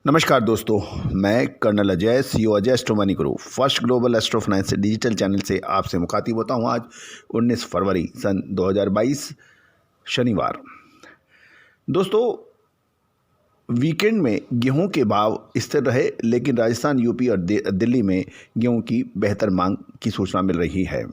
नमस्कार दोस्तों, मैं colonel Ajay, CEO Ajay astro money guru, first global astro finance digital channel से आपसे मुखातिब होता हूं। आज 19 फरवरी सन 2022 शनिवार। दोस्तों, वीकेंड में गेहूं के भाव स्थिर रहे, लेकिन राजस्थान, यूपी और दिल्ली में गेहूं की बेहतर मांग की सूचना मिल रही है।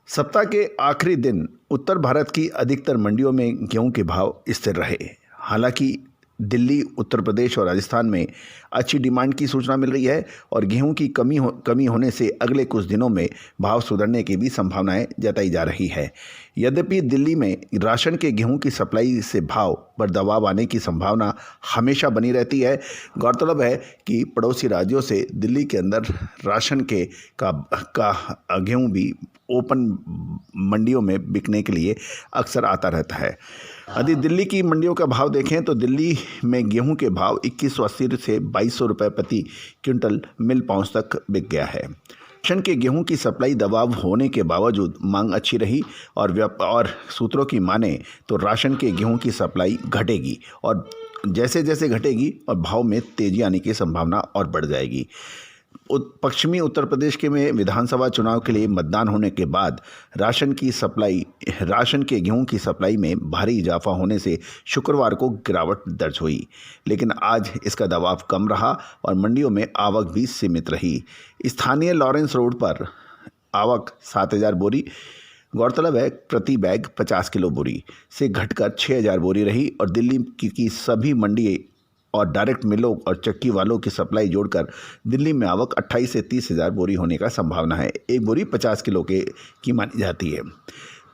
सप्ताह के आखिरी दिन उत्तर भारत की अधिकतर मंडियों में गेहूं के भाव स्थिर रहे। हालांकि दिल्ली, उत्तर प्रदेश और राजस्थान में अच्छी डिमांड की सूचना मिल रही है और गेहूं की कमी होने से अगले कुछ दिनों में भाव सुधरने की भी संभावनाएं जताई जा रही है। यद्यपि दिल्ली में राशन के गेहूं की सप्लाई से भाव पर दबाव आने की संभावना हमेशा बनी रहती है। गौरतलब है कि पड़ोसी राज्यों से दिल्ली के अंदर राशन का गेहूं भी ओपन मंडियों में बिकने के लिए अक्सर आता रहता है। यदि दिल्ली की मंडियों का भाव देखें तो दिल्ली में गेहूं के भाव 2180 से 2200 रुपये प्रति क्विंटल मिल पहुंच तक बिक गया है। राशन के गेहूं की सप्लाई दबाव होने के बावजूद मांग अच्छी रही और सूत्रों की माने तो राशन के गेहूं की सप्लाई घटेगी और जैसे जैसे घटेगी और भाव में तेजी आने की संभावना और बढ़ जाएगी। पश्चिमी उत्तर प्रदेश के में विधानसभा चुनाव के लिए मतदान होने के बाद राशन के गेहूं की सप्लाई में भारी इजाफा होने से शुक्रवार को गिरावट दर्ज हुई, लेकिन आज इसका दबाव कम रहा और मंडियों में आवक भी सीमित रही। स्थानीय लॉरेंस रोड पर आवक 7000 बोरी, गौरतलब है प्रति बैग 50 किलो बोरी से घटकर 6000 बोरी रही और दिल्ली की सभी मंडी और डायरेक्ट मिलों और चक्की वालों की सप्लाई जोड़कर दिल्ली में आवक 28 से 30 हज़ार बोरी होने का संभावना है। एक बोरी 50 किलो की मानी जाती है।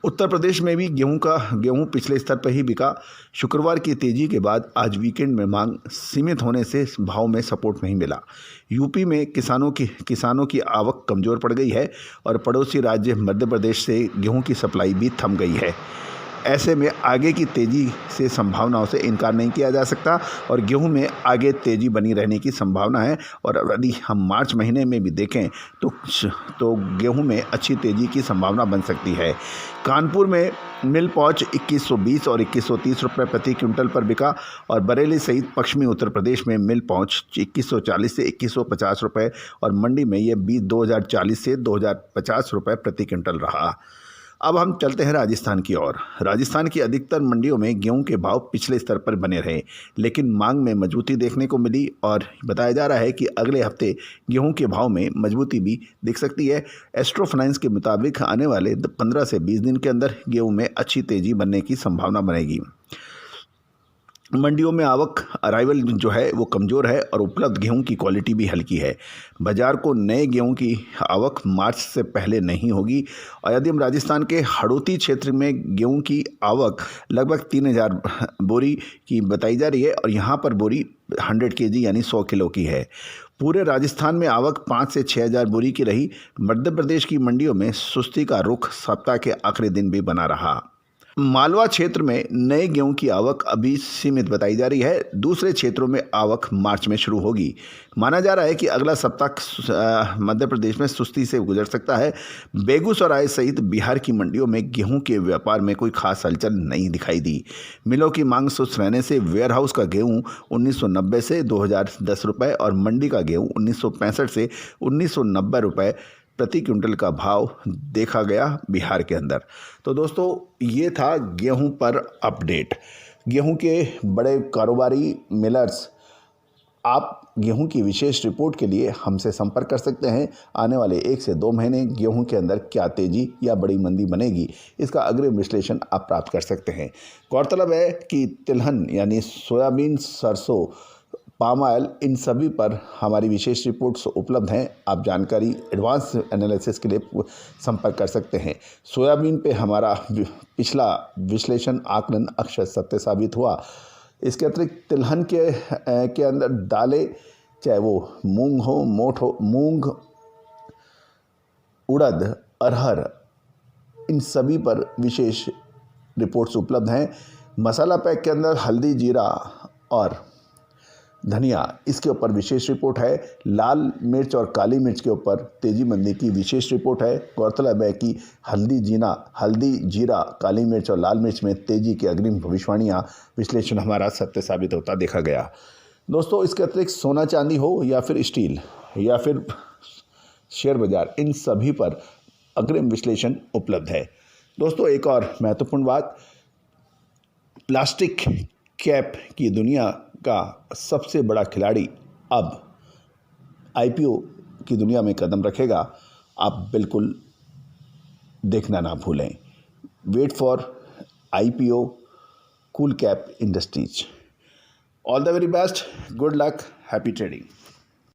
उत्तर प्रदेश में भी गेहूं पिछले स्तर पर ही बिका। शुक्रवार की तेजी के बाद आज वीकेंड में मांग सीमित होने से भाव में सपोर्ट नहीं मिला। यूपी में किसानों की आवक कमज़ोर पड़ गई है और पड़ोसी राज्य मध्य प्रदेश से गेहूँ की सप्लाई भी थम गई है। ऐसे में आगे की तेज़ी से संभावनाओं से इनकार नहीं किया जा सकता और गेहूं में आगे तेज़ी बनी रहने की संभावना है। और यदि हम मार्च महीने में भी देखें तो गेहूं में अच्छी तेज़ी की संभावना बन सकती है। कानपुर में मिल पहुंच 2120 और 2130 रुपये प्रति क्विंटल पर बिका और बरेली सहित पश्चिमी उत्तर प्रदेश में मिल पहुंच 2140 से 2150 रुपये और मंडी में ये 2040 से 2050 रुपये प्रति क्विंटल रहा। अब हम चलते हैं राजस्थान की ओर। राजस्थान की अधिकतर मंडियों में गेहूं के भाव पिछले स्तर पर बने रहे, लेकिन मांग में मजबूती देखने को मिली और बताया जा रहा है कि अगले हफ्ते गेहूं के भाव में मजबूती भी दिख सकती है। एस्ट्रो फाइनेंस के मुताबिक आने वाले 15 से 20 दिन के अंदर गेहूं में अच्छी तेजी बनने की संभावना बनेगी। मंडियों में आवक अराइवल जो है वो कमज़ोर है और उपलब्ध गेहूं की क्वालिटी भी हल्की है। बाजार को नए गेहूं की आवक मार्च से पहले नहीं होगी। और यदि हम राजस्थान के हड़ौती क्षेत्र में गेहूं की आवक लगभग 3000 बोरी की बताई जा रही है और यहाँ पर बोरी 100 kg यानी 100 किलो की है। पूरे राजस्थान में आवक 5 से 6000 बोरी की रही। मध्य प्रदेश की मंडियों में सुस्ती का रुख सप्ताह के आखिरी दिन भी बना रहा। मालवा क्षेत्र में नए गेहूं की आवक अभी सीमित बताई जा रही है। दूसरे क्षेत्रों में आवक मार्च में शुरू होगी। माना जा रहा है कि अगला सप्ताह मध्य प्रदेश में सुस्ती से गुजर सकता है। बेगूसराय सहित बिहार की मंडियों में गेहूं के व्यापार में कोई खास हलचल नहीं दिखाई दी। मिलों की मांग सुस्त रहने से वेयरहाउस का गेहूं 1990 से 2010 रुपये और मंडी का गेहूं 1965 से 1990 रुपये प्रति क्विंटल का भाव देखा गया बिहार के अंदर। तो दोस्तों, ये था गेहूं पर अपडेट। गेहूं के बड़े कारोबारी मिलर्स, आप गेहूं की विशेष रिपोर्ट के लिए हमसे संपर्क कर सकते हैं। आने वाले 1 से 2 महीने गेहूं के अंदर क्या तेजी या बड़ी मंदी बनेगी, इसका अग्रिम विश्लेषण आप प्राप्त कर सकते हैं। गौरतलब है कि तिलहन यानी सोयाबीन, सरसों, पाम ऑयल, इन सभी पर हमारी विशेष रिपोर्ट्स उपलब्ध हैं। आप जानकारी एडवांस एनालिसिस के लिए संपर्क कर सकते हैं। सोयाबीन पे हमारा पिछला विश्लेषण आकलन अक्षर सत्य साबित हुआ। इसके अतिरिक्त तिलहन के अंदर दालें, चाहे वो मूंग हो, मोठ हो, मूंग, उड़द, अरहर, इन सभी पर विशेष रिपोर्ट्स उपलब्ध हैं। मसाला पैक के अंदर हल्दी, जीरा और धनिया, इसके ऊपर विशेष रिपोर्ट है। लाल मिर्च और काली मिर्च के ऊपर तेजी मंदी की विशेष रिपोर्ट है। गौरतलब है कि हल्दी, जीरा, काली मिर्च और लाल मिर्च में तेजी की अग्रिम भविष्यवाणियाँ विश्लेषण हमारा सत्य साबित होता देखा गया। दोस्तों इसके अतिरिक्त सोना चांदी हो या फिर स्टील या फिर शेयर बाजार, इन सभी पर अग्रिम विश्लेषण उपलब्ध है। दोस्तों एक और महत्वपूर्ण बात, प्लास्टिक कैप की दुनिया का सबसे बड़ा खिलाड़ी अब आईपीओ की दुनिया में कदम रखेगा। आप बिल्कुल देखना ना भूलें। Wait for IPO cool cap industries. All the very best, good luck, happy trading.